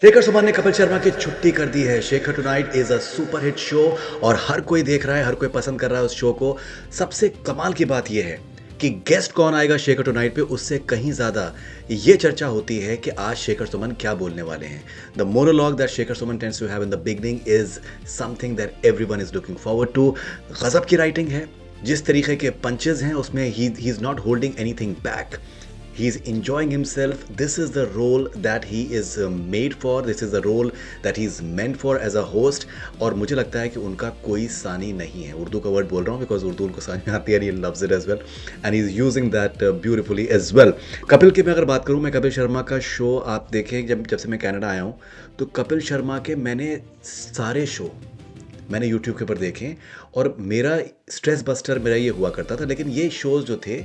शेखर सुमन ने कपिल शर्मा की छुट्टी कर दी है। Shekhar tonight is a super hit show और हर कोई देख रहा है, हर कोई पसंद कर रहा है उस शो को। सबसे कमाल की बात यह है कि गेस्ट कौन आएगा शेखर टुनाइट पे, उससे कहीं ज्यादा ये चर्चा होती है कि आज शेखर सुमन क्या बोलने वाले हैं। The monologue that Shekhar Suman tends to have in the beginning is something that everyone is looking forward to. गजब की राइटिंग है, जिस तरीके के पंचेज हैं उसमें he is not holding anything back. He's enjoying himself. This is the role that he is made for. This is the role that he's meant for as a host. और मुझे लगता है कि उनका कोई सानी नहीं है. उर्दू का वर्ड बोल रहा हूँ बिकॉज उर्दू उनको समझ में आती है. He loves it as well and he's using that beautifully as well. Kapil की मैं अगर बात करूँ, मैं कपिल शर्मा का शो आप देखें, जब से मैं कनाडा आया हूँ तो कपिल शर्मा के मैंने सारे शो मैंने यूट्यूब के ऊपर देखे और मेरा स्ट्रेस बस्टर मेरा ये हुआ करता था. लेकिन ये शोज़ जो थे,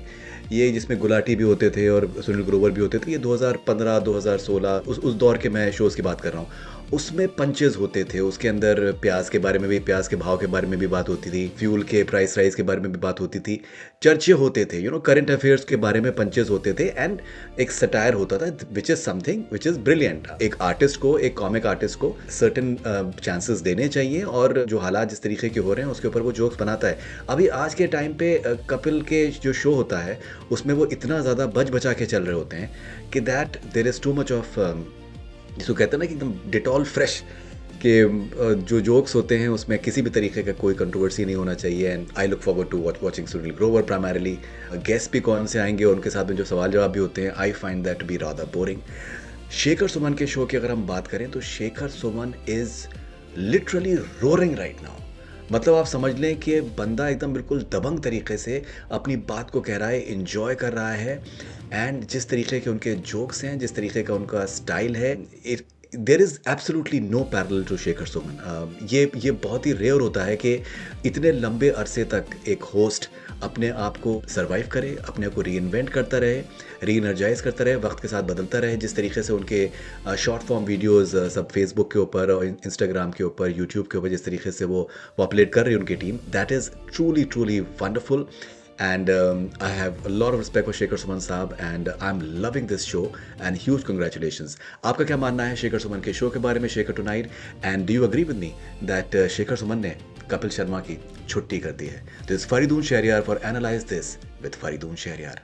ये जिसमें गुलाटी भी होते थे और सुनील ग्रोवर भी होते थे, ये 2015 2016 उस दौर के मैं शोज़ की बात कर रहा हूँ. उसमें पंचेज़ होते थे, उसके अंदर प्याज के बारे में भी, प्याज के भाव के बारे में भी बात होती थी, फ्यूल के प्राइस राइज के बारे में भी बात होती थी, चर्चे होते थे, करंट अफेयर्स के बारे में पंचेज़ होते थे एंड एक सटायर होता था which is something which is brilliant. एक आर्टिस्ट को, एक कॉमिक आर्टिस्ट को सर्टेन चांसेस देने चाहिए और जो हालात जिस तरीके के हो रहे हैं उसके ऊपर वो जोक्स बनाता है. अभी आज के टाइम पे कपिल के जो शो होता है उसमें वो इतना ज़्यादा बच बचा के चल रहे होते हैं कि that there is too much of, जिसको कहते हैं ना कि एकदम डिटॉल फ्रेश के जो जोक्स होते हैं उसमें किसी भी तरीके का कोई कंट्रोवर्सी नहीं होना चाहिए. And I look forward to watching Sunil Grover primarily. Guest भी कौन से आएंगे और उनके साथ में जो सवाल जवाब भी होते हैं, I find that be rather boring. Shekhar Suman के शो की अगर हम बात करें तो Shekhar Suman is literally roaring right now. मतलब आप समझ लें कि बंदा एकदम बिल्कुल दबंग तरीके से अपनी बात को कह रहा है, इंजॉय कर रहा है. एंड जिस तरीके के उनके जोक्स हैं, जिस तरीके का उनका स्टाइल है, there is absolutely no parallel to Shekhar Suman. ये बहुत ही रेयर होता है कि इतने लंबे अरसे तक एक होस्ट अपने आप को सर्वाइव करे, अपने आप को री इन्वेंट करता रहे, री एनर्जाइज करता रहे, वक्त के साथ बदलता रहे. जिस तरीके से उनके शॉर्ट फॉर्म वीडियोस सब फेसबुक के ऊपर और इंस्टाग्राम के ऊपर, यूट्यूब के ऊपर जिस तरीके से वो पॉपुलेट कर रही है उनकी team, that is truly wonderful. And I have a lot of respect for Shekhar Suman साहब and I'm loving this show and huge congratulations. आपका क्या मानना है शेखर सुमन के शो के बारे में, Shekhar tonight, and do you agree with me that Shekhar Suman ने कपिल शर्मा की छुट्टी कर दी है? This is Faridun Shahryar for Analyze This with Faridun Shahryar.